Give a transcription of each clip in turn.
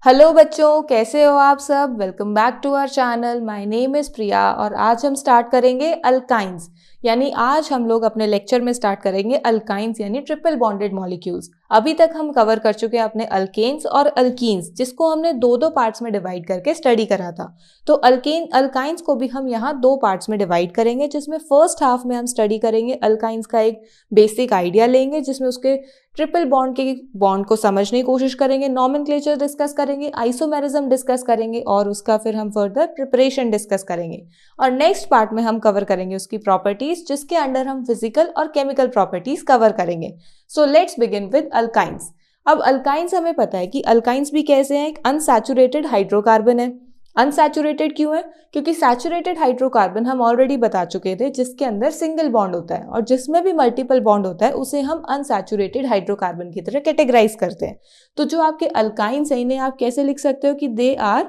Hello बच्चों, कैसे हो आप सब। Welcome back to our channel. My name is Priya और आज हम स्टार्ट करेंगे अल्काइंस। यानी आज हम लोग अपने लेक्चर में स्टार्ट करेंगे अल्काइंस यानी ट्रिपल बॉन्डेड मॉलिक्यूल्स। अभी तक हम कवर कर चुके हैं अपने अल्केन्स और अल्कीन्स, जिसको हमने दो पार्ट्स में डिवाइड करके स्टडी करा था। तो अल्काइंस को भी हम यहाँ दो पार्ट्स में डिवाइड करेंगे, जिसमें फर्स्ट हाफ में हम स्टडी करेंगे अल्काइंस का एक बेसिक आइडिया लेंगे, जिसमें उसके ट्रिपल बॉन्ड के बॉन्ड को समझने की कोशिश करेंगे, नॉमेनक्लेचर डिस्कस करेंगे, आइसोमेरिज्म डिस्कस करेंगे और उसका फिर हम फर्दर प्रिपरेशन डिस्कस करेंगे। और नेक्स्ट पार्ट में हम कवर करेंगे उसकी प्रॉपर्टीज, जिसके अंडर हम फिजिकल और केमिकल प्रॉपर्टीज कवर करेंगे। सो लेट्स बिगिन विद अल्काइंस। अब अल्काइंस हमें पता है कि अल्काइंस भी कैसे हैं, एक अनसैचुरेटेड हाइड्रोकार्बन है। अनसैचुरेटेड क्यों है? क्योंकि सैचुरेटेड हाइड्रोकार्बन हम ऑलरेडी बता चुके थे, जिसके अंदर सिंगल बॉन्ड होता है, और जिसमें भी मल्टीपल बॉन्ड होता है उसे हम अनसैचुरेटेड हाइड्रोकार्बन की तरह कैटेगराइज करते हैं। तो जो आपके अल्काइंस हैं, इन्हें आप कैसे लिख सकते हो कि they are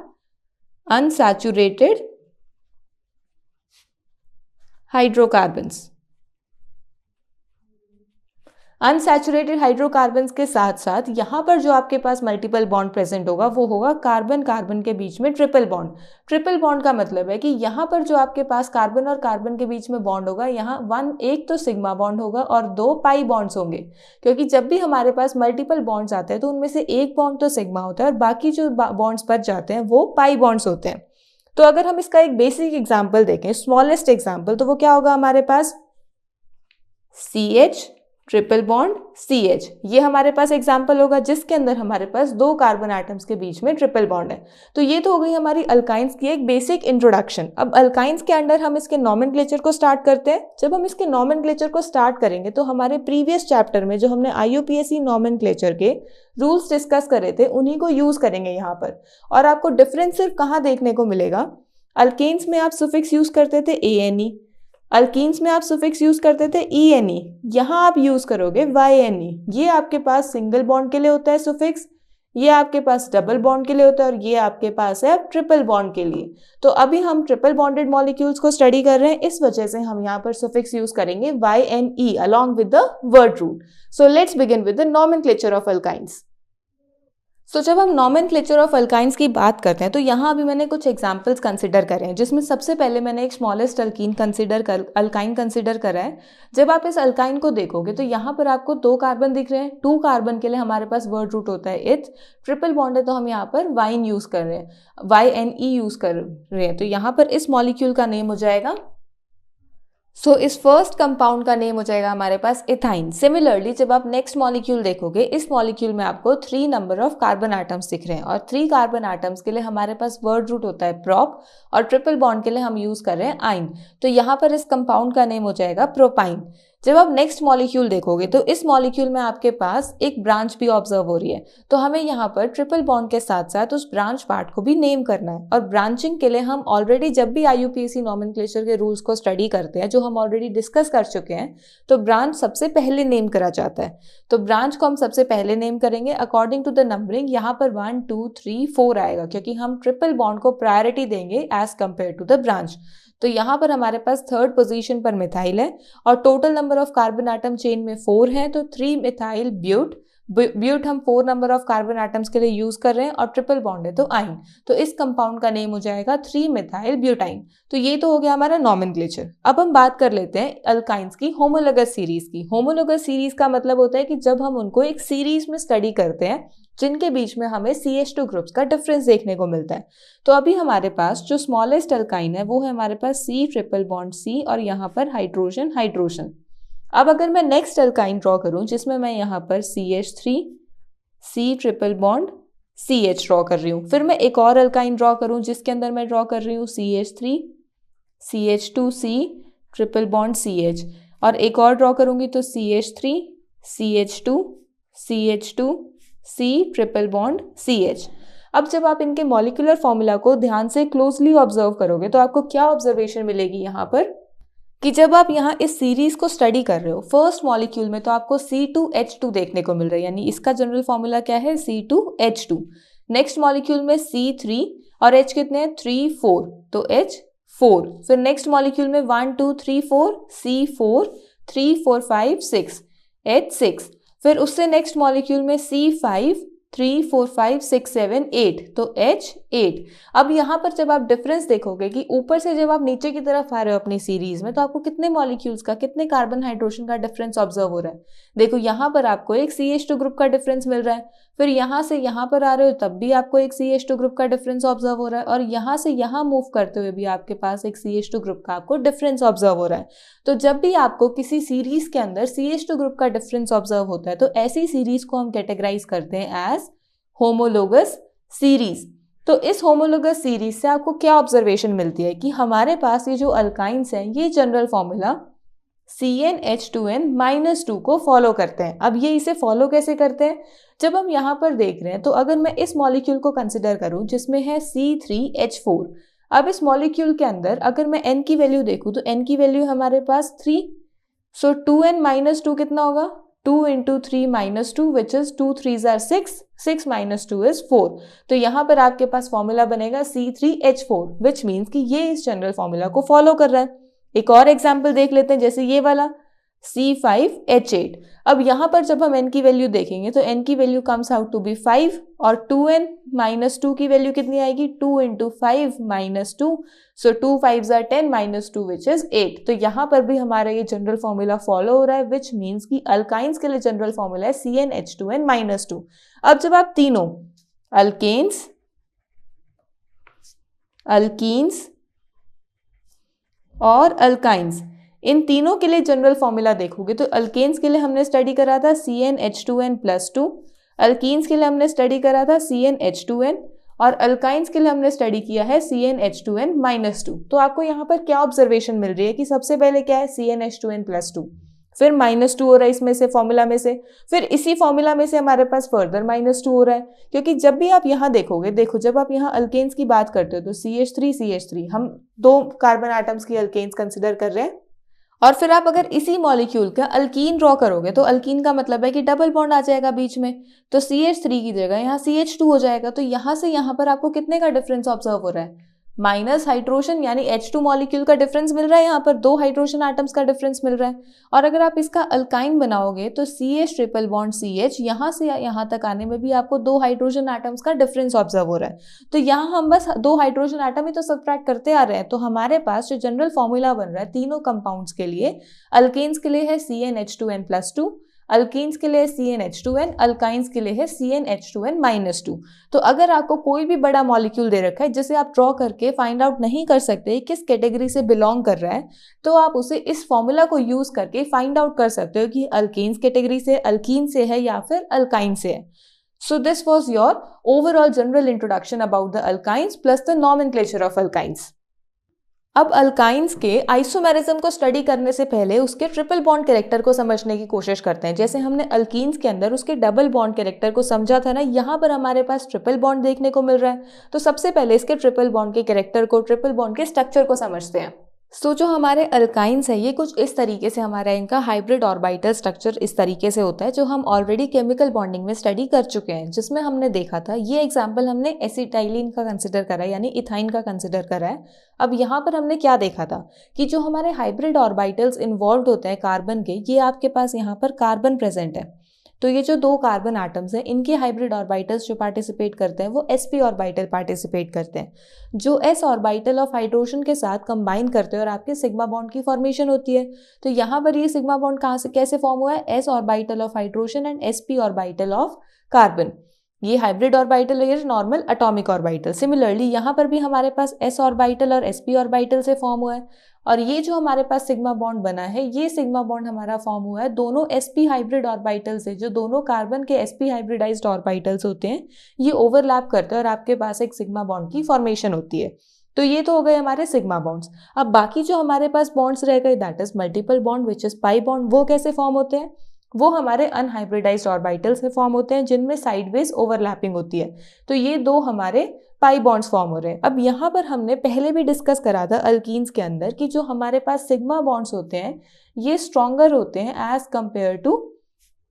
unsaturated hydrocarbons. Unsaturated hydrocarbons के साथ साथ यहाँ पर जो आपके पास मल्टीपल बॉन्ड प्रेजेंट होगा वो होगा कार्बन कार्बन के बीच में ट्रिपल बॉन्ड। ट्रिपल बॉन्ड का मतलब है कि यहाँ पर जो आपके पास कार्बन और कार्बन के बीच में बॉन्ड होगा, यहाँ एक तो सिग्मा बॉन्ड होगा और दो पाई बॉन्ड्स होंगे। क्योंकि जब भी हमारे पास मल्टीपल बॉन्ड्स आते हैं तो उनमें से एक बॉन्ड तो सिग्मा होता है और बाकी जो बॉन्ड्स बच जाते हैं वो पाई बॉन्ड्स होते हैं। तो अगर हम इसका एक बेसिक एग्जाम्पल देखें, स्मॉलेस्ट एग्जाम्पल, तो वो क्या होगा हमारे पास CH ट्रिपल बॉन्ड CH। ये हमारे पास एग्जाम्पल होगा जिसके अंदर हमारे पास दो कार्बन एटम्स के बीच में ट्रिपल बॉन्ड है। तो ये तो हो गई हमारी अल्काइंस की एक बेसिक इंट्रोडक्शन। अब अल्काइंस के अंडर हम इसके नॉमेनक्लेचर को स्टार्ट करते हैं। जब हम इसके नॉमेनक्लेचर को स्टार्ट करेंगे तो हमारे प्रीवियस चैप्टर में जो हमने IUPAC नॉमेनक्लेचर के रूल्स डिस्कस करे थे उन्हीं को यूज करेंगे यहाँ पर। और आपको डिफरेंस सिर्फ कहाँ देखने को मिलेगा, अल्केन्स में आप सुफिक्स यूज करते थे ANE, अल्कीन्स में आप सुफिक्स यूज करते थे ENE, यहाँ आप यूज करोगे YNE। ये आपके पास सिंगल बॉन्ड के लिए होता है सुफिक्स, ये आपके पास डबल बॉन्ड के लिए होता है और ये आपके पास है ट्रिपल बॉन्ड के लिए। तो अभी हम ट्रिपल बॉन्डेड मॉलिक्यूल्स को स्टडी कर रहे हैं, इस वजह से हम यहाँ पर सुफिक्स यूज करेंगे YNE along with the word root. So let's begin with the nomenclature of alkynes. सो जब हम नॉमेनक्लेचर ऑफ अल्काइंस की बात करते हैं तो यहाँ अभी मैंने कुछ एग्जांपल्स कंसिडर करे हैं, जिसमें सबसे पहले मैंने एक स्मॉलेस्ट अल्काइन कंसिडर करा है। जब आप इस अल्काइन को देखोगे तो यहाँ पर आपको दो कार्बन दिख रहे हैं। 2 कार्बन के लिए हमारे पास वर्ड रूट होता है इथ। ट्रिपल बॉन्ड है तो हम यहाँ पर वाइन यूज कर रहे हैं, YNE यूज कर रहे हैं। तो यहाँ पर इस मॉलिक्यूल का नेम हो जाएगा, इस फर्स्ट कंपाउंड का नेम हो जाएगा हमारे पास इथाइन। सिमिलरली जब आप नेक्स्ट मॉलिक्यूल देखोगे, इस मॉलिक्यूल में आपको 3 नंबर ऑफ कार्बन एटम्स दिख रहे हैं और 3 कार्बन एटम्स के लिए हमारे पास वर्ड रूट होता है प्रोप और ट्रिपल बॉन्ड के लिए हम यूज कर रहे हैं आइन। तो यहाँ पर इस कंपाउंड का नेम हो जाएगा प्रोपाइन। जब आप नेक्स्ट मॉलिक्यूल देखोगे तो इस मॉलिक्यूल में आपके पास एक ब्रांच भी ऑब्जर्व हो रही है, तो हमें यहाँ पर ट्रिपल बॉन्ड के साथ साथ उस ब्रांच पार्ट को भी नेम करना है। और ब्रांचिंग के लिए हम ऑलरेडी जब भी IUPAC नॉमेनक्लेचर के रूल्स को स्टडी करते हैं, जो हम ऑलरेडी डिस्कस कर चुके हैं, तो ब्रांच सबसे पहले नेम करा जाता है। तो ब्रांच को हम सबसे पहले नेम करेंगे अकॉर्डिंग टू द नंबरिंग। यहाँ पर 1 2 3 4 आएगा, क्योंकि हम ट्रिपल बॉन्ड को प्रायोरिटी देंगे as compared to the branch. तो यहाँ पर हमारे पास 3rd पोजीशन पर मिथाइल है और total number of carbon atom chain में 4 है, तो 3 मिथाइल ब्यूट हम 4 नंबर ऑफ कार्बन एटम्स के लिए यूज कर रहे हैं और ट्रिपल बॉन्ड है तो आइन। तो इस कंपाउंड का नेम हो जाएगा 3 मिथाइल ब्यूटाइन। तो ये तो हो गया हमारा नॉमेनक्लेचर। अब हम बात कर लेते हैं अल्काइंस की होमोलोगस सीरीज की। होमोलोगस सीरीज का मतलब होता है कि जब हम उनको एक सीरीज में स्टडी करते हैं जिनके बीच में हमें CH2 ग्रुप्स का डिफरेंस देखने को मिलता है। तो अभी हमारे पास जो स्मॉलेस्ट अल्काइन है वो है हमारे पास C ट्रिपल बॉन्ड C और यहाँ पर हाइड्रोजन हाइड्रोजन। अब अगर मैं नेक्स्ट अल्काइन ड्रॉ करूं, जिसमें मैं यहाँ पर CH3 C triple bond CH draw कर रही हूँ, फिर मैं एक और अल्काइन ड्रॉ करूं जिसके अंदर मैं ड्रॉ कर रही हूँ CH3 CH2C triple bond CH, और एक और ड्रॉ करूंगी तो CH3 CH2 CH2 C triple bond CH। अब जब आप इनके मॉलिक्यूलर फॉर्मूला को ध्यान से क्लोजली ऑब्जर्व करोगे तो आपको क्या ऑब्जर्वेशन मिलेगी यहाँ पर, कि जब आप यहाँ इस सीरीज को स्टडी कर रहे हो फर्स्ट मॉलिक्यूल में तो आपको C2H2 देखने को मिल रहा है, यानी इसका जनरल फॉर्मूला क्या है C2H2। नेक्स्ट मॉलिक्यूल में C3 और H कितने हैं 3 4, तो H4। फिर नेक्स्ट मॉलिक्यूल में 1 2 3 4 C4 3 4 5 6 H6। फिर उससे नेक्स्ट मॉलिक्यूल में C5 3 4 5 6 7 8, तो H8। अब यहाँ पर जब आप डिफरेंस देखोगे कि ऊपर से जब आप नीचे की तरफ आ रहे हो अपनी सीरीज में, तो आपको कितने मॉलिक्यूल्स का, कितने कार्बन हाइड्रोजन का डिफरेंस ऑब्जर्व हो रहा है। देखो यहाँ पर आपको एक CH2 ग्रुप का डिफरेंस मिल रहा है, फिर यहाँ से यहाँ पर आ रहे हो तब भी आपको एक CH2 ग्रुप का डिफरेंस ऑब्जर्व हो रहा है, और यहाँ से यहाँ मूव करते हुए भी आपके पास एक CH2 ग्रुप का आपको डिफरेंस ऑब्जर्व हो रहा है। तो जब भी आपको किसी सीरीज के अंदर CH2 ग्रुप का डिफरेंस ऑब्जर्व होता है, तो ऐसी सीरीज को हम कैटेगराइज करते हैं एज होमोलोगस सीरीज। तो इस होमोलोगस सीरीज से आपको क्या ऑब्जर्वेशन मिलती है कि हमारे पास ये जो अल्काइंस हैं, ये जनरल फॉर्मूला CnH2n-2 को फॉलो करते हैं। अब ये इसे फॉलो कैसे करते हैं, जब हम यहाँ पर देख रहे हैं, तो अगर मैं इस मॉलिक्यूल को कंसिडर करूं जिसमें है C3H4, अब इस मॉलिक्यूल के अंदर अगर मैं n की वैल्यू देखूं तो n की वैल्यू हमारे पास 3, सो 2n-2 कितना होगा, 2 into 3 minus 2, which is 2 3s are 6, 6 minus 2 is 4। तो यहाँ पर आपके पास फॉर्मूला बनेगा C3H4, which means कि ये इस जनरल फॉर्मूला को फॉलो कर रहा है। एक और एग्जाम्पल देख लेते हैं, जैसे ये वाला C5H8। अब यहाँ पर जब हम n की वैल्यू देखेंगे तो n की value comes out to be 5, और 2n-2 की वैल्यू कितनी आएगी, 2 into 5 minus 2, so 2 5s are 10 minus 2 which is 8। तो यहाँ पर भी हमारा ये जनरल फॉर्मूला फॉलो हो रहा है, विच मीन्स कि अल्काइंस के लिए जनरल फॉर्मूला है CnH2n-2। अब जब आप तीनों अल्कीन्स और अल्काइंस, इन तीनों के लिए जनरल फॉर्मूला देखोगे तो अल्केन्स के लिए हमने स्टडी करा था CnH2n+2, अल्कीन्स के लिए हमने स्टडी करा था CnH2n, और अल्काइंस के लिए हमने स्टडी किया है CnH2n-2। तो आपको यहाँ पर क्या ऑब्जर्वेशन मिल रही है कि सबसे पहले क्या है CnH2n+2, फिर -2 हो रहा है इसमें से फॉर्मूला में से, फिर इसी फॉर्मूला में से हमारे पास फर्दर -2 हो रहा है, क्योंकि जब भी आप यहाँ देखोगे, देखो जब आप यहाँ अल्केन्स की बात करते हो तो CH3 हम 2 कार्बन एटम्स की अल्केन्स कंसिडर कर रहे हैं, और फिर आप अगर इसी मॉलिक्यूल का अल्कीन ड्रॉ करोगे तो अल्कीन का मतलब है कि डबल बॉन्ड आ जाएगा बीच में, तो CH3 की जगह यहाँ CH2 हो जाएगा। तो यहाँ से यहाँ पर आपको कितने का डिफरेंस ऑब्जर्व हो रहा है, माइनस हाइड्रोजन यानी H2 मॉलिक्यूल का डिफरेंस मिल रहा है, यहाँ पर 2 हाइड्रोजन एटम्स का डिफरेंस मिल रहा है। और अगर आप इसका अल्काइन बनाओगे तो CH ट्रिपल बॉन्ड CH, यहाँ से यहाँ तक आने में भी आपको 2 हाइड्रोजन एटम्स का डिफरेंस ऑब्जर्व हो रहा है। तो यहाँ हम बस 2 हाइड्रोजन एटम ही तो सब्ट्रैक्ट करते आ रहे हैं। तो हमारे पास जो जनरल फॉर्मूला बन रहा है तीनों कंपाउंड्स के लिए, अल्केन्स के लिए है CnH2n+2, अल्कीन्स के लिए CnH2n, अल्काइंस के लिए है CnH2n-2। तो अगर आपको कोई भी बड़ा मॉलिक्यूल दे रखा है जिसे आप ड्रॉ करके फाइंड आउट नहीं कर सकते किस कैटेगरी से बिलोंग कर रहा है, तो आप उसे इस फॉर्मूला को यूज करके फाइंड आउट कर सकते हो कि अल्कीन्स कैटेगरी से, अल्कीन से है या फिर अल्काइन से है। So this was your overall general introduction about the alkynes plus the nomenclature of alkynes. अब अल्काइंस के आइसोमेरिज्म को स्टडी करने से पहले उसके ट्रिपल बॉन्ड कैरेक्टर को समझने की कोशिश करते हैं। जैसे हमने अल्कीन्स के अंदर उसके डबल बॉन्ड कैरेक्टर को समझा था ना, यहाँ पर हमारे पास ट्रिपल बॉन्ड देखने को मिल रहा है। तो सबसे पहले इसके ट्रिपल बॉन्ड के कैरेक्टर को, ट्रिपल बॉन्ड के स्ट्रक्चर को समझते हैं। सो जो हमारे अल्काइंस है ये कुछ इस तरीके से, हमारा इनका हाइब्रिड ऑर्बिटल स्ट्रक्चर इस तरीके से होता है, जो हम ऑलरेडी केमिकल बॉन्डिंग में स्टडी कर चुके हैं, जिसमें हमने देखा था। ये एग्जांपल हमने एसिटाइलिन का कंसिडर करा है, यानी इथाइन का कंसिडर करा है। अब यहाँ पर हमने क्या देखा था कि जो हमारे हाइब्रिड ऑर्बिटल्स इन्वॉल्व होते हैं कार्बन के, ये आपके पास यहाँ पर कार्बन प्रेजेंट है। तो ये जो 2 कार्बन एटम्स हैं, इनके हाइब्रिड ऑर्बिटल्स जो पार्टिसिपेट करते हैं वो sp ऑर्बिटल पार्टिसिपेट करते हैं, जो s ऑर्बिटल ऑफ हाइड्रोजन के साथ कंबाइन करते हैं और आपके सिग्मा बॉन्ड की फॉर्मेशन होती है। तो यहाँ पर ये सिग्मा बॉन्ड कहाँ से कैसे फॉर्म हुआ है, s orbital of hydrogen and sp orbital of carbon. ये हाइब्रिड ऑर्बिटल है, नॉर्मल एटॉमिक ऑर्बिटल। सिमिलरली यहाँ पर भी हमारे पास s ऑर्बिटल और sp ऑर्बिटल से फॉर्म हुआ है, और ये जो हमारे पास सिग्मा बॉन्ड बना है, ये सिग्मा बॉन्ड हमारा फॉर्म हुआ है दोनों sp हाइब्रिड ऑर्बिटल से। जो दोनों कार्बन के sp हाइब्रिडाइज्ड ऑर्बिटल्स होते हैं ये ओवरलैप करते हैं और आपके पास एक सिग्मा बॉन्ड की फॉर्मेशन होती है। तो ये तो हो गए हमारे सिग्मा बॉन्ड्स। अब बाकी जो हमारे पास बॉन्ड्स रह गए, that is multiple bond which is pi bond. वो कैसे फॉर्म होते हैं, वो हमारे अनहाइब्रिडाइज्ड ऑर्बिटल से फॉर्म होते हैं जिनमें साइडवेज ओवरलैपिंग होती है। तो ये 2 हमारे पाई बॉन्ड्स फॉर्म हो रहे हैं। अब यहाँ पर हमने पहले भी डिस्कस करा था अल्कीन्स के अंदर कि जो हमारे पास सिग्मा बॉन्ड्स होते हैं ये स्ट्रॉन्गर होते हैं as compared to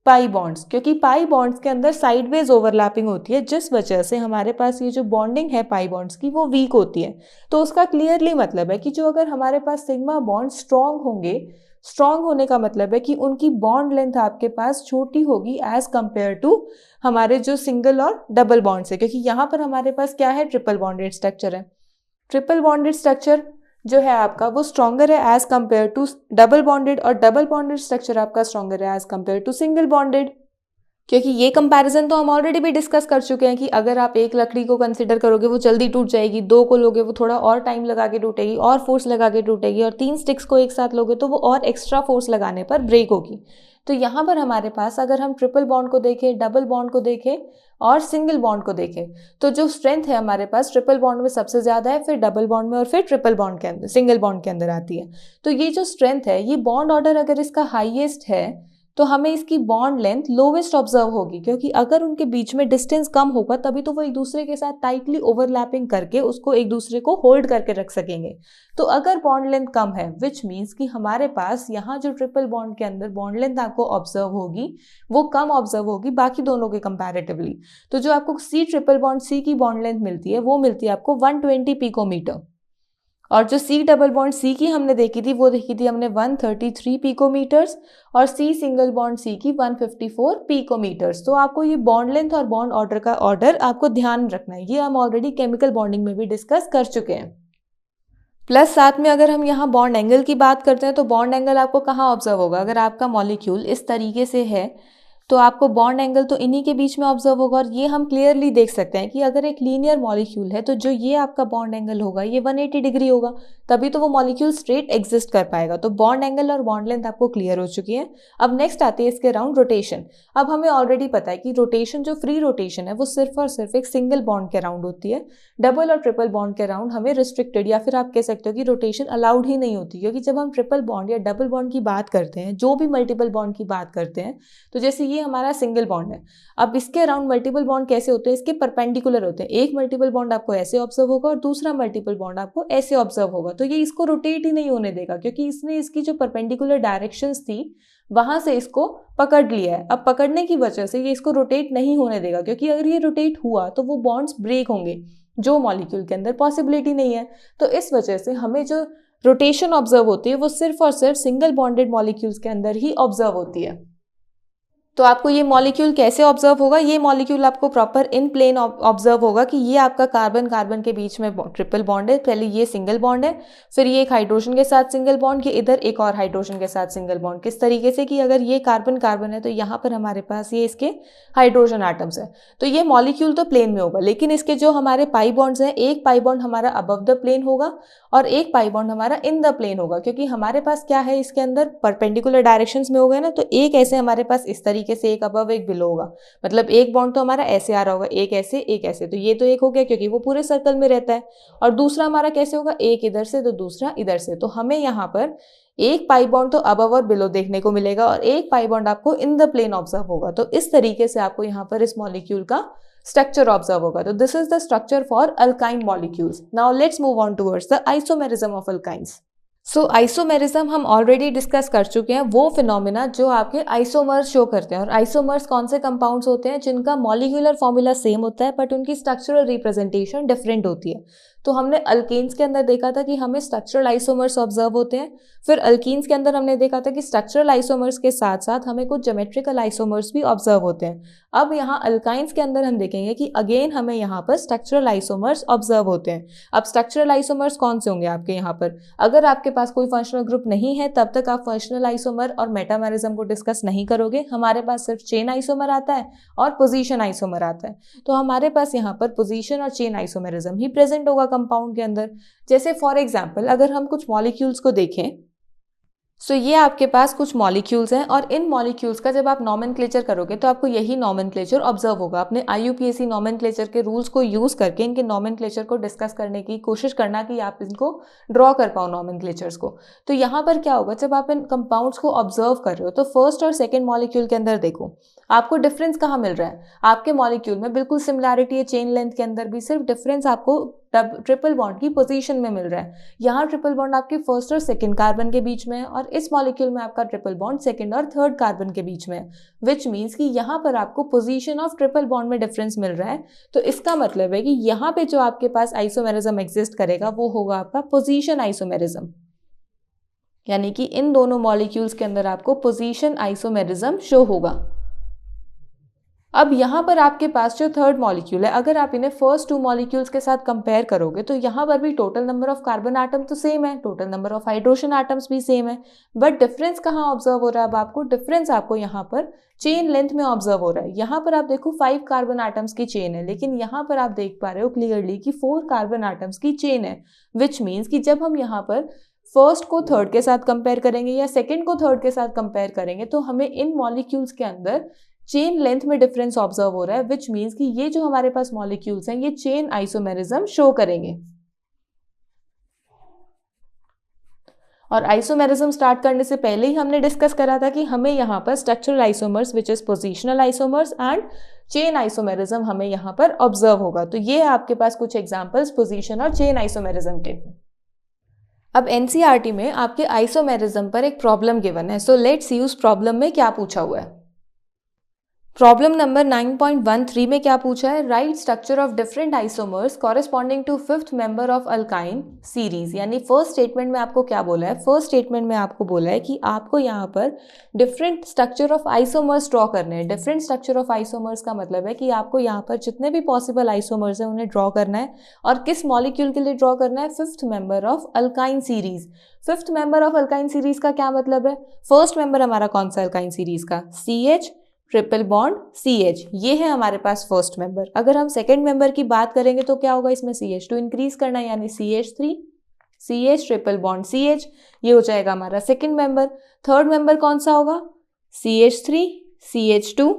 pi bonds, क्योंकि पाई बॉन्ड्स के अंदर साइडवेज ओवरलैपिंग होती है, जिस वजह से हमारे पास ये जो बॉन्डिंग है पाई बॉन्ड्स की वो वीक होती है। तो उसका क्लियरली मतलब है कि जो अगर हमारे पास सिग्मा बॉन्ड स्ट्रॉन्ग होंगे, स्ट्रॉन्ग होने का मतलब है कि उनकी बॉन्ड लेंथ आपके पास छोटी होगी एज कंपेयर टू हमारे जो सिंगल और डबल बॉन्ड है, क्योंकि यहाँ पर हमारे पास क्या है, ट्रिपल बॉन्डेड स्ट्रक्चर है। ट्रिपल बॉन्डेड स्ट्रक्चर जो है आपका वो स्ट्रॉन्गर है as compared to double bonded, और डबल बॉन्डेड स्ट्रक्चर आपका स्ट्रॉन्गर है as compared to single bonded. क्योंकि ये कंपैरिजन तो हम ऑलरेडी भी डिस्कस कर चुके हैं कि अगर आप एक लकड़ी को कंसिडर करोगे वो जल्दी टूट जाएगी, 2 को लोगे वो थोड़ा और टाइम लगा के टूटेगी और फोर्स लगा के टूटेगी, और 3 स्टिक्स को एक साथ लोगे तो वो और एक्स्ट्रा फोर्स लगाने पर ब्रेक होगी। तो यहाँ पर हमारे पास अगर हम ट्रिपल बॉन्ड को देखें, डबल बॉन्ड को देखें और सिंगल बॉन्ड को देखें, तो जो स्ट्रेंथ है हमारे पास ट्रिपल बॉन्ड में सबसे ज्यादा है, फिर डबल बॉन्ड में, और फिर ट्रिपल बॉन्ड के अंदर, सिंगल बॉन्ड के अंदर आती है। तो ये जो स्ट्रेंथ है, ये बॉन्ड ऑर्डर अगर इसका हाईएस्ट है तो हमें इसकी बॉन्ड लेंथ लोवेस्ट ऑब्जर्व होगी, क्योंकि अगर उनके बीच में डिस्टेंस कम होगा तभी तो वो एक दूसरे के साथ टाइटली ओवरलैपिंग करके उसको एक दूसरे को होल्ड करके रख सकेंगे। तो अगर बॉन्ड लेंथ कम है, विच मीन्स कि हमारे पास यहाँ जो ट्रिपल बॉन्ड के अंदर बॉन्ड लेंथ आपको ऑब्जर्व होगी वो कम ऑब्जर्व होगी बाकी दोनों के कंपैरेटिवली। तो जो आपको सी ट्रिपल बॉन्ड सी की बॉन्ड लेंथ मिलती है वो मिलती है आपको 120 पिकोमीटर, और जो सी डबल बॉन्ड सी की हमने देखी थी वो देखी थी हमने 133 पिकोमीटर्स, और सी सिंगल बॉन्ड सी की 154 पिकोमीटर्स। तो आपको ये बॉन्ड लेंथ और बॉन्ड ऑर्डर का ऑर्डर आपको ध्यान रखना है, ये हम ऑलरेडी केमिकल बॉन्डिंग में भी डिस्कस कर चुके हैं। प्लस साथ में अगर हम यहाँ बॉन्ड एंगल की बात करते हैं तो बॉन्ड एंगल आपको कहाँ ऑब्जर्व होगा, अगर आपका मॉलिक्यूल इस तरीके से है तो आपको बॉन्ड एंगल तो इन्हीं के बीच में ऑब्जर्व होगा। और ये हम क्लियरली देख सकते हैं कि अगर एक लीनियर मॉलिक्यूल है तो जो ये आपका बॉन्ड एंगल होगा ये 180 डिग्री होगा, तभी तो वो मॉलिक्यूल स्ट्रेट एग्जिस्ट कर पाएगा। तो बॉन्ड एंगल और बॉन्ड लेंथ आपको क्लियर हो चुकी है। अब नेक्स्ट आती है इसके अराउंड रोटेशन। अब हमें ऑलरेडी पता है कि रोटेशन, जो फ्री रोटेशन है वो सिर्फ और सिर्फ एक सिंगल बॉन्ड के अराउंड होती है। डबल और ट्रिपल बॉन्ड के अराउंड हमें रिस्ट्रिक्टेड, या फिर आप कह सकते हो कि रोटेशन अलाउड ही नहीं होती, क्योंकि जब हम ट्रिपल बॉन्ड या डबल बॉन्ड की बात करते हैं, जो भी मल्टीपल बॉन्ड की बात करते हैं, तो जैसे ये हमारा सिंगल बॉन्ड है, अब इसके अराउंड मल्टीपल बॉन्ड कैसे होते हैं, इसके परपेंडिकुलर होते हैं। एक मल्टीपल बॉन्ड आपको ऐसे ऑब्जर्व होगा और दूसरा मल्टीपल बॉन्ड आपको ऐसे ऑब्जर्व होगा, तो ये इसको रोटेट ही नहीं होने देगा, क्योंकि इसने इसकी जो परपेंडिकुलर डायरेक्शंस थी वहां से इसको पकड़ लिया है। अब पकड़ने की वजह से ये इसको रोटेट नहीं होने देगा, क्योंकि अगर ये रोटेट हुआ तो वो बॉन्ड्स ब्रेक होंगे, जो मॉलिक्यूल के अंदर पॉसिबिलिटी नहीं है। तो इस वजह से हमें जो रोटेशन ऑब्जर्व होती है वो सिर्फ और सिर्फ सिंगल बॉन्डेड मॉलिक्यूल्स के अंदर ही ऑब्जर्व होती है। तो आपको ये मॉलिक्यूल कैसे ऑब्जर्व होगा, ये मॉलिक्यूल आपको प्रॉपर इन प्लेन ऑब्जर्व होगा कि ये आपका कार्बन कार्बन के बीच में ट्रिपल बॉन्ड है, पहले ये सिंगल बॉन्ड है, फिर ये एक हाइड्रोजन के साथ सिंगल बॉन्ड, ये इधर एक और हाइड्रोजन के साथ सिंगल बॉन्ड। किस तरीके से कि अगर ये कार्बन कार्बन है तो यहाँ पर हमारे पास ये इसके हाइड्रोजन एटम्स है, तो ये मॉलिक्यूल तो प्लेन में होगा, लेकिन इसके जो हमारे पाई बॉन्ड्स हैं, एक पाई बॉन्ड हमारा अबव द प्लेन होगा और एक पाई बॉन्ड हमारा इन द प्लेन होगा, क्योंकि हमारे पास क्या है इसके अंदर परपेंडिकुलर डायरेक्शंस में हो गए ना, तो एक ऐसे हमारे पास इस तरीके से एक अबव एक बिलो होगा, मतलब एक बॉन्ड तो हमारा ऐसे आ रहा होगा, एक ऐसे एक ऐसे, तो ये तो एक हो गया क्योंकि वो पूरे सर्कल में रहता है। और दूसरा हमारा कैसे होगा, एक इधर से तो दूसरा इधर से, तो हमें यहाँ पर एक पाई बॉन्ड तो अबव और बिलो देखने को मिलेगा और एक पाई बॉन्ड आपको इन द प्लेन ऑब्जर्व होगा। तो इस तरीके से आपको यहाँ पर इस मॉलिक्यूल का स्ट्रक्चर ऑब्जर्व होगा। तो this is the structure for alkyne molecules. Now let's move on towards the isomerism of alkynes. So isomerism हम ऑलरेडी डिस्कस कर चुके हैं, वो फिनोमिना जो आपके आइसोमर्स शो करते हैं। और आइसोमर्स कौन से कंपाउंड्स होते हैं जिनका मॉलिक्यूलर फॉर्मूला सेम होता है बट उनकी स्ट्रक्चरल रिप्रेजेंटेशन डिफरेंट होती है। तो हमने अल्केन्स के अंदर देखा था कि हमें स्ट्रक्चरल आइसोमर्स ऑब्जर्व होते हैं, फिर अल्कीन्स के अंदर हमने देखा था कि स्ट्रक्चरल आइसोमर्स के साथ साथ हमें कुछ ज्योमेट्रिकल आइसोमर्स भी ऑब्जर्व होते हैं। अब यहाँ अल्काइंस के अंदर हम देखेंगे कि अगेन हमें यहाँ पर स्ट्रक्चरल आइसोमर्स ऑब्जर्व होते हैं। अब स्ट्रक्चरल आइसोमर्स कौन से होंगे आपके यहाँ पर, अगर आपके पास कोई फंक्शनल ग्रुप नहीं है तब तक आप फंक्शनल आइसोमर और मेटामेरिज्म को डिस्कस नहीं करोगे। हमारे पास सिर्फ चेन आइसोमर आता है और पोजीशन आइसोमर आता है, तो हमारे पास यहाँ पर पोजीशन और चेन आइसोमेरिज्म ही प्रेजेंट होगा कंपाउंड के अंदर। जैसे फॉर एग्जाम्पल अगर हम कुछ मॉलिक्यूल्स को देखें, सो ये आपके पास कुछ मॉलिक्यूल्स हैं और इन मॉलिक्यूल्स का जब आप नॉमेनक्लेचर करोगे तो आपको यही नॉमेनक्लेचर ऑब्जर्व होगा। अपने IUPAC नॉमेनक्लेचर के रूल्स को यूज करके इनके नॉमेनक्लेचर को डिस्कस करने की कोशिश करना कि आप इनको ड्रॉ कर पाओ नॉमेनक्लेचर्स को। तो यहाँ पर क्या होगा, जब आप इन कंपाउंड्स को ऑब्जर्व कर रहे हो तो फर्स्ट और सेकेंड मॉलिक्यूल के अंदर देखो आपको डिफरेंस कहाँ मिल रहा है। आपके मॉलिक्यूल में बिल्कुल सिमिलैरिटी है, चेन लेंथ के अंदर भी सिर्फ डिफरेंस आपको ट्रिपल बॉन्ड की पोजीशन में मिल रहा है। यहाँ ट्रिपल बॉन्ड आपके फर्स्ट और सेकंड कार्बन के बीच में है और इस मॉलिक्यूल में आपका ट्रिपल बॉन्ड सेकंड और थर्ड कार्बन के बीच में है, विच मीन्स कि यहाँ पर आपको पोजीशन ऑफ ट्रिपल बॉन्ड में डिफरेंस मिल रहा है। तो इसका मतलब है कि यहाँ पे जो आपके पास आइसोमेरिज्म एग्जिस्ट करेगा वो होगा आपका पोजीशन आइसोमेरिज्म। यानी कि इन दोनों मॉलिक्यूल्स के अंदर आपको पोजीशन आइसोमेरिज्म शो होगा। अब यहाँ पर आपके पास जो थर्ड मॉलिक्यूल है, अगर आप इन्हें फर्स्ट टू मॉलिक्यूल्स के साथ कंपेयर करोगे तो यहाँ पर भी total number of carbon atom तो सेम है, total number of hydrogen atoms भी सेम है, बट डिफरेंस कहाँ ऑब्जर्व हो रहा है? अब आपको डिफरेंस आपको यहाँ पर चेन लेंथ में ऑब्जर्व हो रहा है। यहाँ पर आप देखो 5 कार्बन आटम्स की चेन है, लेकिन यहाँ पर आप देख पा रहे हो क्लियरली कि 4 कार्बन आटम्स की चेन है, विच मीन्स कि जब हम यहाँ पर फर्स्ट को थर्ड के साथ कंपेयर करेंगे या सेकेंड को थर्ड के साथ कंपेयर करेंगे तो हमें इन मॉलिक्यूल्स के अंदर चेन लेंथ में डिफरेंस ऑब्जर्व हो रहा है, विच मीन्स कि ये जो हमारे पास मॉलिक्यूल्स हैं ये चेन आइसोमेरिज्म शो करेंगे। और आइसोमेरिज्म स्टार्ट करने से पहले ही हमने डिस्कस करा था कि हमें यहाँ पर structural isomers which is positional isomers and chain isomerism हमें यहाँ पर ऑब्जर्व होगा। तो ये आपके पास कुछ एग्जांपल्स पोजीशन और चेन आइसोमेरिज्म के। अब एनसीईआरटी में आपके आइसोमेरिज्म पर एक प्रॉब्लम गिवन है, सो लेट्स सी उस प्रॉब्लम में क्या पूछा हुआ है। प्रॉब्लम नंबर 9.13 में क्या पूछा है? Write structure of different isomers corresponding to fifth member of alkyne series. यानी फर्स्ट स्टेटमेंट में आपको क्या बोला है? फर्स्ट स्टेटमेंट में आपको बोला है कि आपको यहाँ पर different structure of isomers draw करने हैं। डिफरेंट स्ट्रक्चर ऑफ आइसोमर्स का मतलब है कि आपको यहाँ पर जितने भी पॉसिबल आइसोमर्स हैं उन्हें ड्रॉ करना है, और किस मॉलिक्यूल के लिए ड्रॉ करना है? Fifth member of alkyne series. Fifth member of alkyne series का क्या मतलब है? फर्स्ट मेंबर हमारा कौन सा अल्काइन सीरीज का? CH ट्रिपल बॉन्ड CH, ये है हमारे पास फर्स्ट मेंबर। अगर हम सेकेंड मेंबर की बात करेंगे तो क्या होगा? इसमें CH2 इंक्रीज करना है, यानी CH3 CH triple bond CH, ये हो जाएगा हमारा सेकेंड मेंबर। थर्ड मेंबर कौन सा होगा? CH3 CH2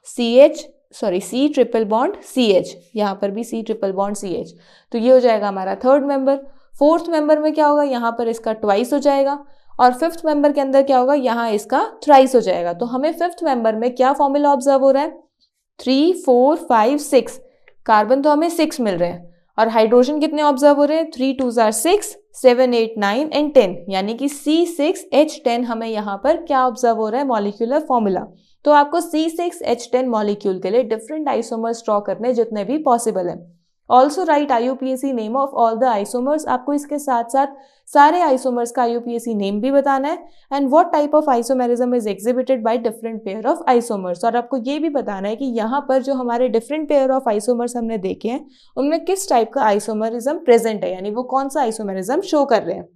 C triple bond CH, यहाँ पर भी C ट्रिपल बॉन्ड CH, तो ये हो जाएगा हमारा थर्ड मेंबर। फोर्थ मेंबर में क्या होगा? यहाँ पर इसका ट्वाइस हो जाएगा, और फिफ्थ मेंबर के अंदर क्या होगा? यहाँ इसका थ्राइस हो जाएगा। तो हमें फिफ्थ मेंबर में क्या फॉर्मूला ऑब्जर्व हो रहा है? 3 4 5 6 कार्बन तो हमें 6 मिल रहे हैं, और हाइड्रोजन कितने ऑब्जर्व हो रहे हैं? 3 2 6 7 8 9 एंड 10, यानी कि C6H10 हमें यहाँ पर क्या ऑब्जर्व हो रहा है? Molecular formula. तो आपको C6H10 मॉलिक्यूल के लिए डिफरेंट आइसोमर्स ड्रॉ करने जितने भी पॉसिबल है। Also right IUPAC name of all the isomers, आपको इसके साथ साथ सारे आइसोमर्स का IUPAC नेम भी बताना है, and what type of isomerism is exhibited by different pair of isomers. और आपको ये भी बताना है कि यहाँ पर जो हमारे डिफरेंट पेयर ऑफ आइसोमर्स हमने देखे हैं उनमें किस टाइप का आइसोमेरिज्म प्रेजेंट है, यानी वो कौन सा आइसोमेरिज्म शो कर रहे हैं।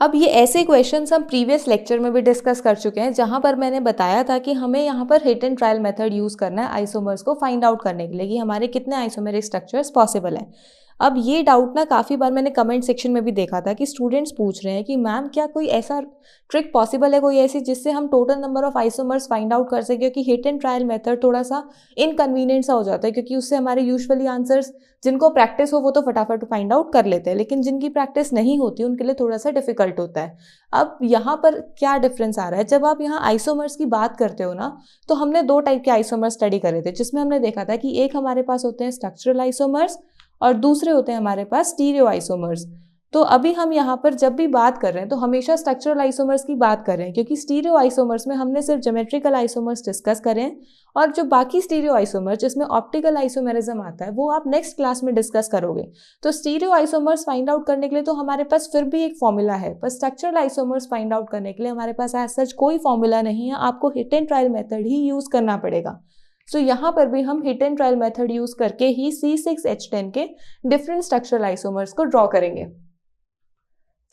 अब ये ऐसे क्वेश्चंस हम प्रीवियस लेक्चर में भी डिस्कस कर चुके हैं, जहां पर मैंने बताया था कि हमें यहाँ पर hit and trial method use करना है आइसोमर्स को फाइंड आउट करने के लिए कि हमारे कितने आइसोमेरिक स्ट्रक्चर्स पॉसिबल हैं। अब ये डाउट ना काफ़ी बार मैंने कमेंट सेक्शन में भी देखा था कि स्टूडेंट्स पूछ रहे हैं कि मैम क्या कोई ऐसा ट्रिक पॉसिबल है, कोई ऐसी जिससे हम total number of isomers find out कर सकें, क्योंकि हिट एंड ट्रायल मेथड थोड़ा सा इनकन्वीनियंट सा हो जाता है, क्योंकि उससे हमारे यूजुअली आंसर्स जिनको प्रैक्टिस हो वो तो फटाफट फाइंड आउट कर लेते हैं, लेकिन जिनकी प्रैक्टिस नहीं होती उनके लिए थोड़ा सा डिफिकल्ट होता है। अब यहाँ पर क्या डिफरेंस आ रहा है? जब आप यहाँ आइसोमर्स की बात करते हो ना, तो हमने 2 टाइप के आइसोमर्स स्टडी करे थे, जिसमें हमने देखा था कि एक हमारे पास होते हैं स्ट्रक्चरल आइसोमर्स और दूसरे होते हैं हमारे पास स्टीरियो आइसोमर्स। तो अभी हम यहाँ पर जब भी बात कर रहे हैं तो हमेशा स्ट्रक्चरल आइसोमर्स की बात कर रहे हैं, क्योंकि स्टीरियो आइसोमर्स में हमने सिर्फ ज्योमेट्रिकल आइसोमर्स डिस्कस करें हैं, और जो बाकी स्टीरियो आइसोमर्स जिसमें ऑप्टिकल आइसोमेरिज्म आता है वो आप नेक्स्ट क्लास में डिस्कस करोगे। तो स्टीरियो आइसोमर्स फाइंड आउट करने के लिए तो हमारे पास फिर भी एक फॉर्मूला है, पर स्ट्रक्चरल आइसोमर्स फाइंड आउट करने के लिए हमारे पास एज सच कोई फॉर्मूला नहीं है, आपको hit and trial method he use करना पड़ेगा। सो यहाँ पर भी हम hit and trial method use करके ही C6H10 के डिफरेंट स्ट्रक्चरल आइसोमर्स को ड्रॉ करेंगे।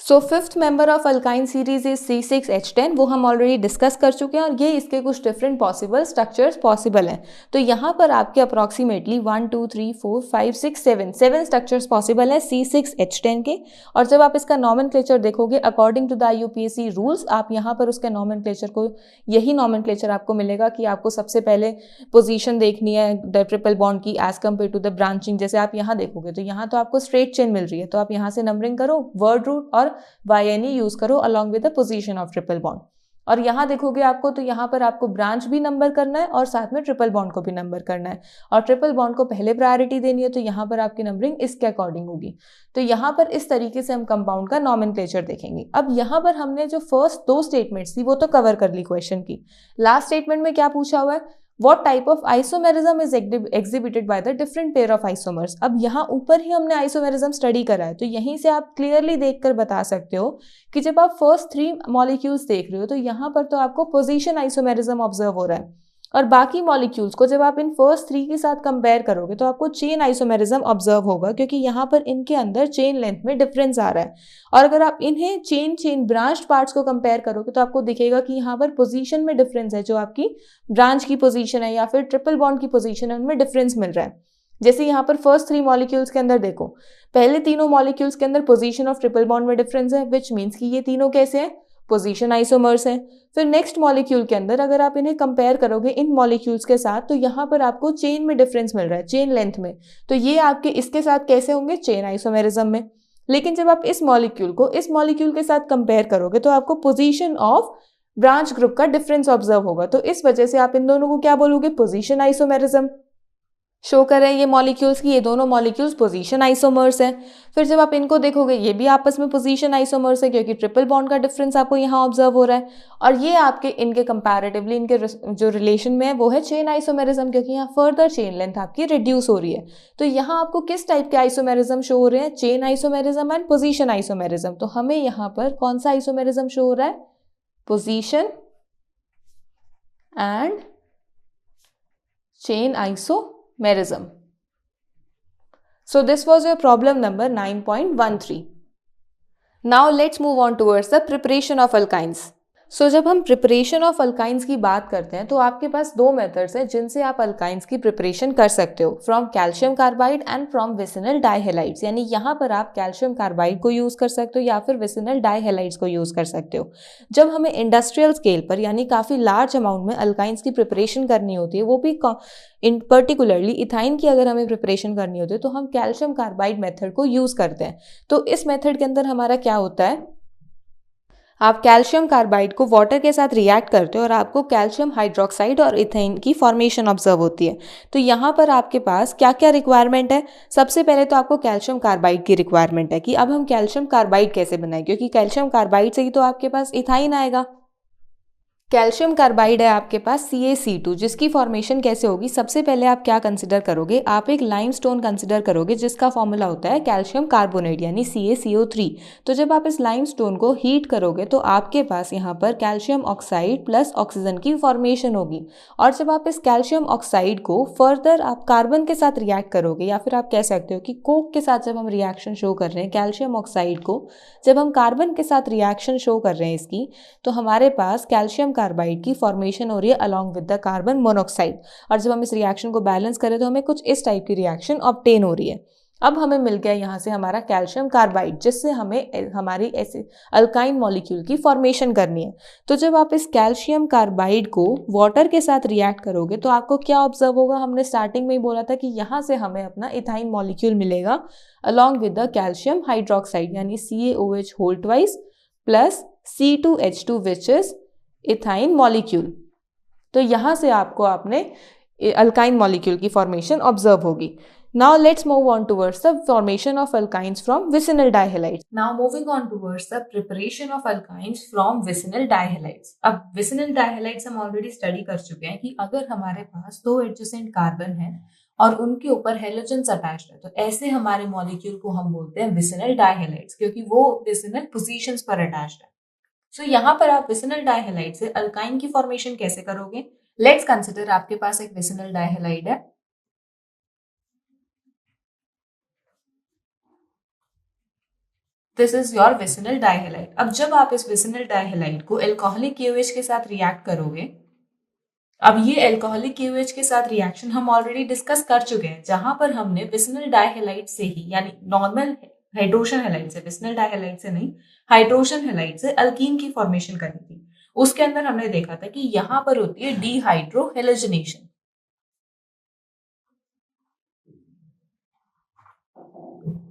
So fifth member of alkyne series is C6H10, वो हम ऑलरेडी डिस्कस कर चुके हैं, और ये इसके कुछ डिफरेंट पॉसिबल स्ट्रक्चर्स पॉसिबल हैं। तो यहाँ पर आपके अप्रॉक्सीमेटली 1 2 3 4 5 6 7 स्ट्रक्चर्स पॉसिबल है C6H10 के। और जब आप इसका नॉमेनक्लेचर देखोगे according to the IUPAC rules, आप यहाँ पर उसके नॉमेनक्लेचर को, यही नॉमेनक्लेचर आपको मिलेगा कि आपको सबसे पहले पोजीशन देखनी है द ट्रिपल बॉन्ड की as compared to the branching. जैसे आप यहाँ देखोगे तो यहाँ तो आपको स्ट्रेट चेन मिल रही है, तो आप यहाँ से नंबरिंग करो, वर्ड रूट और YNE यूज करो along with the position of triple bond. और यहाँ देखोगे आपको तो यहाँ पर आपको ब्रांच भी नंबर करना है और साथ में ट्रिपल बॉन्ड को भी नंबर करना है, और ट्रिपल बॉन्ड को पहले प्रायोरिटी देनी है, तो यहाँ पर आपकी नंबरिंग इसके अकॉर्डिंग होगी। तो यहाँ पर इस तरीके से हम कंपाउंड का नॉमेनक्लेचर देखेंगे। अब यहाँ पर हमने जो फर्स्ट 2 स्टेटमेंट्स थी वो तो कवर कर ली क्वेश्चन की। लास्ट स्टेटमेंट में क्या पूछा हुआ है? What type of isomerism is exhibited by the different pair of isomers? अब यहाँ ऊपर ही हमने isomerism स्टडी करा है, तो यहीं से आप क्लियरली देखकर बता सकते हो कि जब आप फर्स्ट 3 मॉलिक्यूल्स देख रहे हो तो यहाँ पर तो आपको पोजीशन आइसोमेरिज्म ऑब्जर्व हो रहा है, और बाकी मॉलिक्यूल्स को जब आप इन फर्स्ट 3 के साथ कंपेयर करोगे तो आपको चेन आइसोमेरिज्म ऑब्जर्व होगा, क्योंकि यहाँ पर इनके अंदर चेन लेंथ में डिफरेंस आ रहा है। और अगर आप इन्हें चेन ब्रांच पार्ट्स को कंपेयर करोगे तो आपको दिखेगा कि यहाँ पर पोजीशन में डिफरेंस है, जो आपकी ब्रांच की पोजीशन है या फिर ट्रिपल बॉन्ड की पोजीशन है, उनमें डिफरेंस मिल रहा है। जैसे यहाँ पर फर्स्ट 3 मॉलिक्यूल्स के अंदर देखो, पहले तीनों मॉलिक्यूल्स के अंदर पोजीशन ऑफ ट्रिपल बॉन्ड में डिफरेंस है, विच मीन्स कि ये तीनों कैसे हैं, पोजीशन आइसोमर्स हैं। फिर नेक्स्ट मॉलिक्यूल के अंदर अगर आप इन्हें कंपेयर करोगे इन मॉलिक्यूल्स के साथ तो यहाँ पर आपको चेन में डिफरेंस मिल रहा है, चेन लेंथ में, तो ये आपके इसके साथ कैसे होंगे, चेन आइसोमेरिज्म में। लेकिन जब आप इस मॉलिक्यूल को इस मॉलिक्यूल के साथ कंपेयर करोगे तो आपको पोजीशन ऑफ ब्रांच ग्रुप का डिफरेंस ऑब्जर्व होगा, तो इस वजह से आप इन दोनों को क्या बोलोगे, पोजीशन आइसोमेरिज्म। शो कर रहे हैं ये मॉलिक्यूल्स की ये दोनों मॉलिक्यूल्स पोजीशन आइसोमर्स हैं। फिर जब आप इनको देखोगे ये भी आपस में पोजीशन आइसोमर्स है, क्योंकि ट्रिपल बॉन्ड का डिफरेंस आपको यहाँ ऑब्जर्व हो रहा है, और ये आपके इनके कंपैरेटिवली इनके जो रिलेशन में है वो है चेन आइसोमेरिज्म, क्योंकि यहाँ फर्दर चेन लेंथ आपकी रिड्यूस हो रही है। तो यहाँ आपको किस टाइप के आइसोमेरिज्म शो हो रहे हैं, chain isomerism and position isomerism. तो हमें यहाँ पर कौन सा आइसोमेरिज्म शो हो रहा है, position and chain isomerism. So this was your problem number 9.13. Now let's move on towards the preparation of alkynes. So जब हम प्रिपरेशन ऑफ अल्काइंस की बात करते हैं तो आपके पास दो मेथड्स हैं जिनसे आप अल्काइंस की प्रिपरेशन कर सकते हो, from calcium carbide and from vicinal dihalides. यानी यहाँ पर आप कैल्शियम कार्बाइड को यूज़ कर सकते हो या फिर विसिनल डाइहेलाइड्स को यूज़ कर सकते हो। जब हमें इंडस्ट्रियल स्केल पर यानी काफ़ी लार्ज अमाउंट में अल्काइंस की प्रिपरेशन करनी होती है, वो भी इन पर्टिकुलरली इथाइन की अगर हमें प्रिपरेशन करनी होती है तो हम कैल्शियम कार्बाइड मेथड को यूज़ करते हैं। तो इस मेथड के अंदर हमारा क्या होता है, आप कैल्शियम कार्बाइड को वाटर के साथ रिएक्ट करते हो और आपको कैल्शियम हाइड्रोक्साइड और इथेन की फॉर्मेशन ऑब्जर्व होती है। तो यहाँ पर आपके पास क्या क्या रिक्वायरमेंट है, सबसे पहले तो आपको कैल्शियम कार्बाइड की रिक्वायरमेंट है कि अब हम कैल्शियम कार्बाइड कैसे बनाएं, क्योंकि कैल्शियम कार्बाइड से ही तो आपके पास इथाइन आएगा। कैल्शियम कार्बाइड है आपके पास CaC2, जिसकी फॉर्मेशन कैसे होगी, सबसे पहले आप क्या कंसिडर करोगे, आप एक लाइमस्टोन कंसिडर करोगे जिसका फॉर्मूला होता है कैल्शियम कार्बोनेट यानी CaCO3। तो जब आप इस लाइमस्टोन को हीट करोगे तो आपके पास यहाँ पर कैल्शियम ऑक्साइड प्लस ऑक्सीजन की फॉर्मेशन होगी, और जब आप इस कैल्शियम ऑक्साइड को फर्दर आप कार्बन के साथ रिएक्ट करोगे, या फिर आप कह सकते हो कि कोक के साथ जब हम रिएक्शन शो कर रहे हैं कैल्शियम ऑक्साइड को, जब हम कार्बन के साथ रिएक्शन शो कर रहे हैं इसकी, तो हमारे पास कैल्शियम कार्बाइड की फॉर्मेशन हो रही है along with the carbon monoxide, और जब हम इस रिएक्शन को बैलेंस करें तो हमें कुछ इस टाइप की रिएक्शन ऑब्टेन हो रही है। अब हमें मिल गया यहाँ से हमारा कैल्शियम कार्बाइड, जिससे हमें हमारी ऐसे अल्काइन मॉलिक्यूल की फॉर्मेशन करनी है। तो जब आप इस कैल्शियम कार्बाइड को वाटर के साथ रिएक्ट करोगे तो आपको क्या ऑब्जर्व होगा, हमने स्टार्टिंग में ही बोला था कि यहाँ से हमें अपना इथाइन मॉलिक्यूल मिलेगा along with the calcium hydroxide यानी CaOH whole twice plus C2H2 which is ethyne molecule. तो यहाँ से आपको आपने अल्काइन मॉलिक्यूल की फॉर्मेशन ऑब्जर्व होगी। Now let's move on towards the formation of alkynes from vicinal dihalides. Now moving on towards the preparation of alkynes from vicinal dihalides. अब vicinal dihalides हम already study कर चुके हैं कि अगर हमारे पास दो एडजेसेंट कार्बन है और उनके ऊपर हेलोजन्स अटैच्ड है तो ऐसे हमारे मॉलिक्यूल को हम बोलते हैं vicinal dihalides, क्योंकि वो vicinal पोजीशंस पर अटैच्ड है। सो यहाँ पर आप विसिनल डाइहेलाइड से अल्काइन की फॉर्मेशन कैसे करोगे, लेट्स कंसिडर आपके पास एक विसिनल डाइहेलाइड है, this is your vicinal dihalide. अब जब आप इस विसिनल डाइहेलाइड को एल्कोहलिक KOH के साथ रिएक्ट करोगे, अब ये एल्कोहलिक KOH के साथ रिएक्शन हम ऑलरेडी डिस्कस कर चुके हैं, जहां पर हमने विसिनल डाइहेलाइड से ही यानी नॉर्मल हाइड्रोजन हैलाइड से, विसिनल डाइहेलाइड से नहीं, हाइड्रोजन हैलाइड से अल्कीन की फॉर्मेशन करनी थी। उसके अंदर हमने देखा था कि यहाँ पर होती है डिहाइड्रोहेलोजनेशन।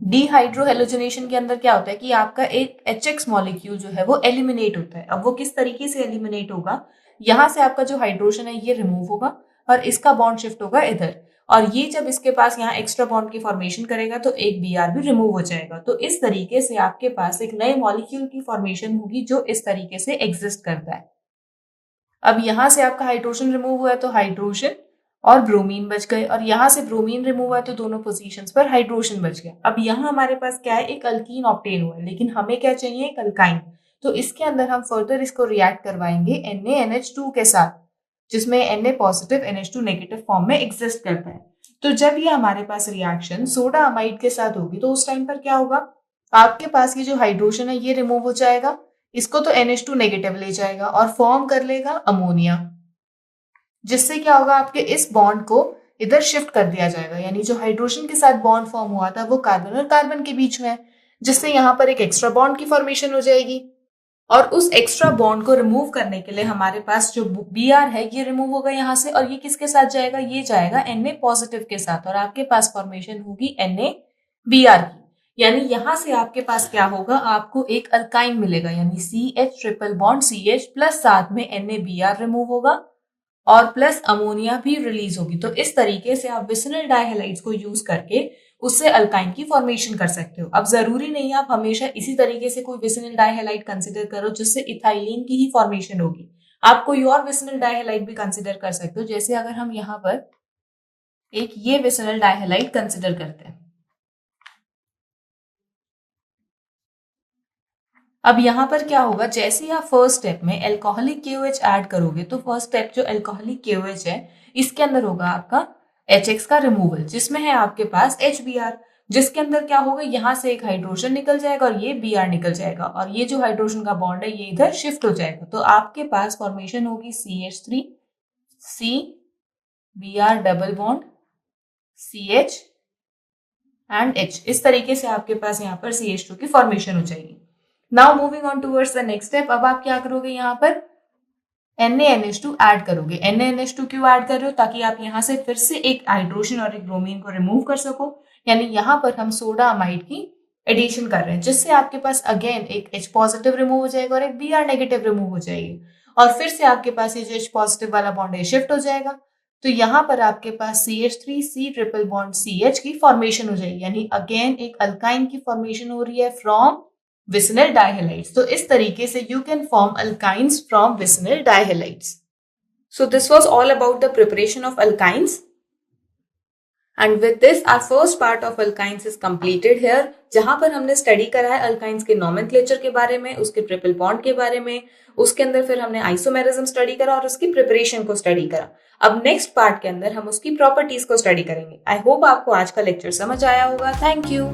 डिहाइड्रोहेलोजनेशन के अंदर क्या होता है कि आपका एक HX मॉलिक्यूल जो है वो एलिमिनेट होता है। अब वो किस तरीके से एलिमिनेट होगा, यहाँ से आपका जो हाइड्रोजन है ये रिमूव होगा और इसका बॉन्ड शिफ्ट होगा इधर, और ये जब इसके पास यहाँ एक्स्ट्रा बॉन्ड की फॉर्मेशन करेगा तो एक Br भी रिमूव हो जाएगा। तो इस तरीके से आपके पास एक नए मॉलिक्यूल की फॉर्मेशन होगी जो इस तरीके से एग्जिस्ट करता है। अब यहाँ से आपका हाइड्रोजन रिमूव हुआ है तो हाइड्रोजन और ब्रोमीन बच गए, और यहाँ से ब्रोमीन रिमूव हुआ है तो दोनों पोजीशंस पर हाइड्रोजन बच गया। अब यहाँ हमारे पास क्या है, एक अल्कीन ऑब्टेन हुआ है, लेकिन हमें क्या चाहिए, एक अल्काइन। तो इसके अंदर हम फर्दर इसको रिएक्ट करवाएंगे NaNH2 के साथ, जिसमें Na positive NH2 negative form में एग्जिस्ट करता है। तो जब ये हमारे पास रिएक्शन सोडा अमाइड के साथ होगी तो उस टाइम पर क्या होगा, आपके पास ये जो हाइड्रोजन है ये रिमूव हो जाएगा, इसको तो NH2 नेगेटिव ले जाएगा और फॉर्म कर लेगा अमोनिया, जिससे क्या होगा, आपके इस बॉन्ड को इधर शिफ्ट कर दिया जाएगा। यानी जो हाइड्रोजन के साथ बॉन्ड फॉर्म हुआ था वो कार्बन और कार्बन के बीच में है, जिससे यहाँ पर एक एक्स्ट्रा बॉन्ड की फॉर्मेशन हो जाएगी। और उस एक्स्ट्रा बॉन्ड को रिमूव करने के लिए हमारे पास जो Br है ये रिमूव होगा यहाँ से, और ये किसके साथ जाएगा, ये जाएगा Na पॉजिटिव के साथ, और आपके पास फॉर्मेशन होगी NaBr की। यानी यहाँ से आपके पास क्या होगा, आपको एक अल्काइन मिलेगा, यानी CH triple bond CH plus साथ में NaBr रिमूव होगा और प्लस अमोनिया भी रिलीज होगी। तो इस तरीके से आप विसिनल डाइहैलाइड्स को यूज करके उससे अल्काइन की फॉर्मेशन कर सकते हो। अब जरूरी नहीं आप हमेशा इसी तरीके से कोई विसिनल डाइहैलाइड कंसिडर करो जिससे इथाइलिन की ही फॉर्मेशन होगी, आप कोई और विसिनल डाइहैलाइड भी कंसिडर कर सकते हो। जैसे अगर हम यहाँ पर एक ये विसिनल डाइहैलाइड कंसिडर करते हैं, अब यहाँ पर क्या होगा, जैसे आप फर्स्ट स्टेप में एल्कोहलिक KOH ऐड करोगे तो फर्स्ट स्टेप जो एल्कोहलिक KOH है इसके अंदर होगा आपका HX का रिमूवल, जिसमें है आपके पास HBr, जिसके अंदर क्या होगा, यहाँ से एक हाइड्रोजन निकल जाएगा और ये Br निकल जाएगा, और ये जो हाइड्रोजन का बॉन्ड है ये इधर शिफ्ट हो जाएगा। तो आपके पास फॉर्मेशन होगी CH3 C Br double bond CH and H। इस तरीके से आपके पास यहाँ पर CH2 की फॉर्मेशन हो जाएगी। Now moving on towards the next step, अब आप क्या करोगे, यहाँ पर NaNH2 ऐड करोगे। NaNH2 क्यों ऐड कर रहे हो, ताकि आप यहाँ से फिर से एक हाइड्रोजन और एक ब्रोमीन को रिमूव कर सको। यानी यहाँ पर हम सोडा अमाइड की एडिशन कर रहे हैं, जिससे आपके पास अगेन एक H पॉजिटिव रिमूव हो जाएगा और एक Br नेगेटिव रिमूव हो जाएगी, और फिर से आपके पास ये जो H पॉजिटिव वाला बॉन्ड है शिफ्ट हो जाएगा। तो यहाँ पर आपके पास CH3 C triple bond CH की फॉर्मेशन हो जाएगी, यानी अगेन एक अल्काइन की फॉर्मेशन हो रही है फ्रॉम vicinal dihalides। तो इस तरीके से you can form alkynes from vicinal dihalides. So this was all about the preparation of alkynes. And with this our first part of alkynes is completed here, जहां पर हमने स्टडी करा है alkynes के nomenclature के बारे में, उसके ट्रिपल बॉन्ड के बारे में, उसके अंदर फिर हमने आइसोमेरिज्म स्टडी करा और उसकी प्रिपरेशन को स्टडी करा। अब नेक्स्ट पार्ट के अंदर हम उसकी प्रॉपर्टीज को स्टडी करेंगे। आई होप आपको आज का लेक्चर समझ आया होगा। Thank you.